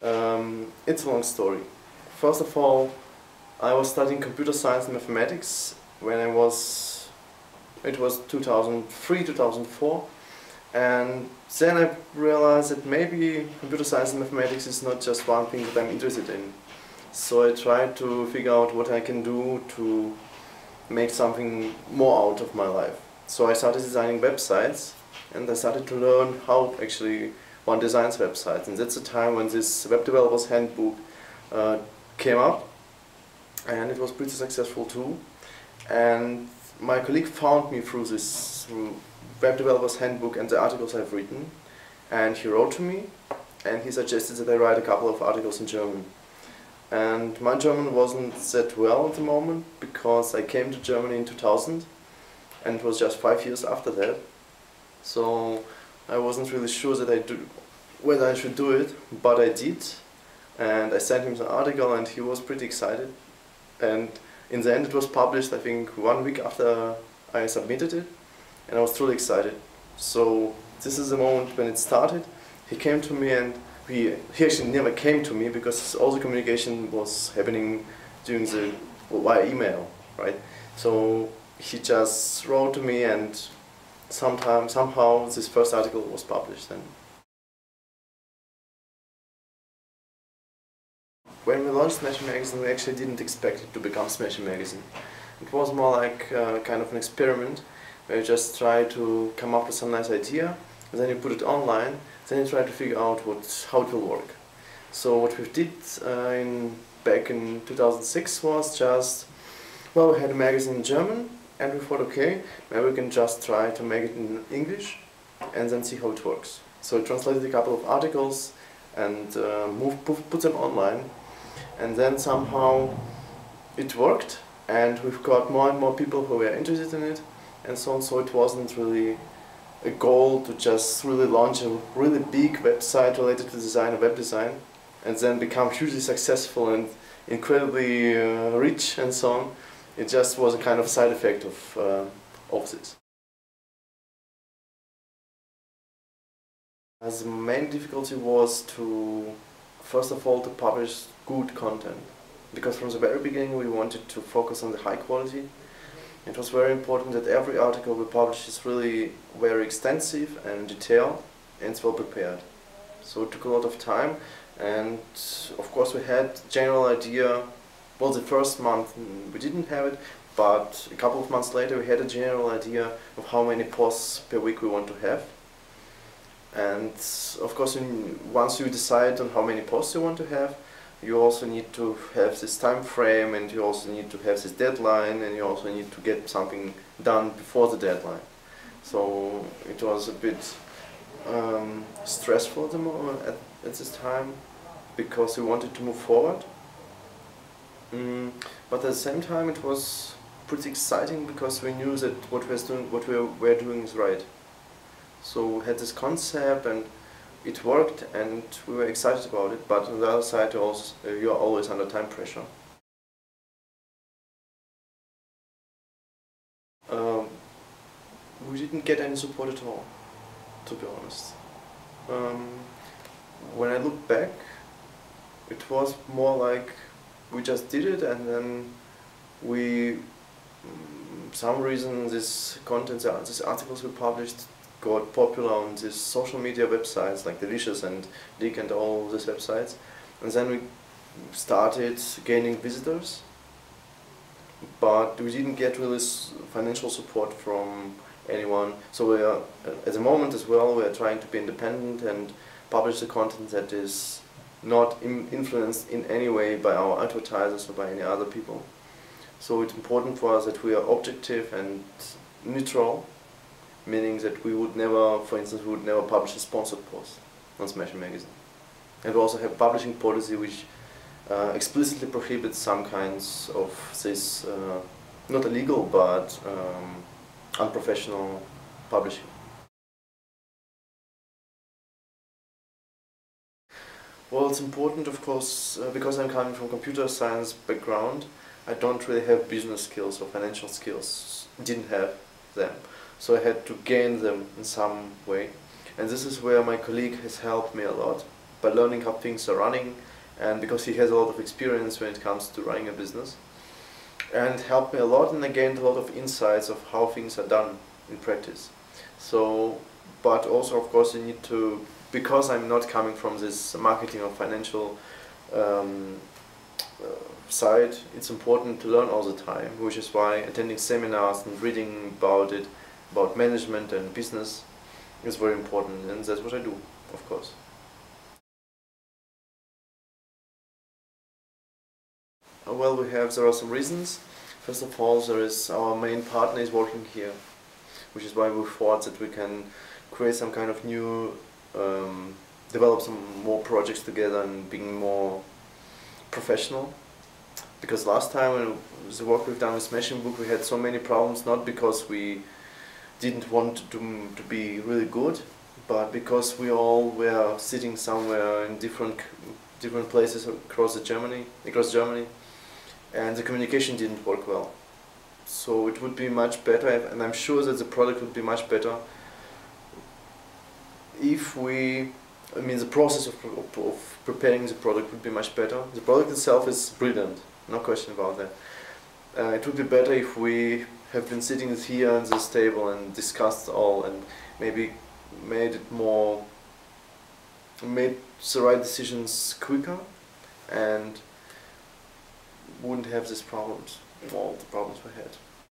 It's a long story. First of all, I was studying computer science and mathematics when it was 2003, 2004, and then I realized that maybe computer science and mathematics is not just one thing that I'm interested in. So I tried to figure out what I can do to make something more out of my life. So I started designing websites, and I started to learn how actually one designs websites. And that's the time when this web developer's handbook came up, and it was pretty successful too. And my colleague found me through web developer's handbook and the articles I've written, and he wrote to me and he suggested that I write a couple of articles in German. And my German wasn't that well at the moment because I came to Germany in 2000 and it was just 5 years after that. So I wasn't really sure whether I should do it, but I did. And I sent him the article and he was pretty excited. And in the end it was published, I think, 1 week after I submitted it. And I was truly excited. So this is the moment when it started. He came to me, and he actually never came to me because all the communication was happening via email, right? So he just wrote to me, and somehow this first article was published then. When we launched Smashing Magazine, we actually didn't expect it to become Smashing Magazine. It was more like kind of an experiment where you just try to come up with some nice idea, and then you put it online, then you try to figure out how it will work. So what we did back in 2006 was just, well, we had a magazine in German, and we thought, okay, maybe we can just try to make it in English and then see how it works. So we translated a couple of articles and put them online, and then somehow it worked, and we've got more and more people who were interested in it, and so on. So it wasn't really a goal to just really launch a really big website related to design or web design and then become hugely successful and incredibly rich and so on. It just was a kind of side effect of this. As the main difficulty was first of all, to publish good content, because from the very beginning we wanted to focus on the high quality. It was very important that every article we publish is really very extensive and detailed and it's well prepared. So it took a lot of time, and of course we had general idea. Well, the first month we didn't have it, but a couple of months later we had a general idea of how many posts per week we want to have. And of course once you decide on how many posts you want to have, you also need to have this time frame, and you also need to have this deadline, and you also need to get something done before the deadline. So it was a bit stressful at this time because we wanted to move forward. But at the same time it was pretty exciting because we knew that what we were doing is right. So we had this concept and it worked, and we were excited about it, but on the other side also, you are always under time pressure. We didn't get any support at all, to be honest. When I look back, it was more like we just did it, and then some reason these articles we published got popular on these social media websites like Delicious and Leak and all these websites, and then we started gaining visitors, but we didn't get really financial support from anyone. So we are, at the moment as well, we are trying to be independent and publish the content that is not influenced in any way by our advertisers or by any other people. So it's important for us that we are objective and neutral, meaning that we would never, for instance, publish a sponsored post on Smashing Magazine. And we also have publishing policy which explicitly prohibits some kinds of this, not illegal, but unprofessional publishing. Well, it's important, of course, because I'm coming from computer science background, I don't really have business skills or financial skills, didn't have them. So I had to gain them in some way. And this is where my colleague has helped me a lot. by learning how things are running, and because he has a lot of experience when it comes to running a business. And it helped me a lot, and I gained a lot of insights of how things are done in practice. So, but also of course you need to, because I'm not coming from this marketing or financial side, it's important to learn all the time, which is why attending seminars and reading about it, about management and business, is very important, and that's what I do, of course. Well, there are some reasons. First of all, there is our main partner is working here, which is why we thought that we can create some kind of new, develop some more projects together and being more professional. Because last time when the work we've done with Smashing Book, we had so many problems, not because we didn't want to be really good, but because we all were sitting somewhere in different places across Germany, and the communication didn't work well. So it would be much better, and I'm sure that the product would be much better if the process of preparing the product would be much better. The product itself is brilliant, no question about that. It would be better if we have been sitting here at this table and discussed all, and maybe made the right decisions quicker, and wouldn't have these problems, all the problems we had.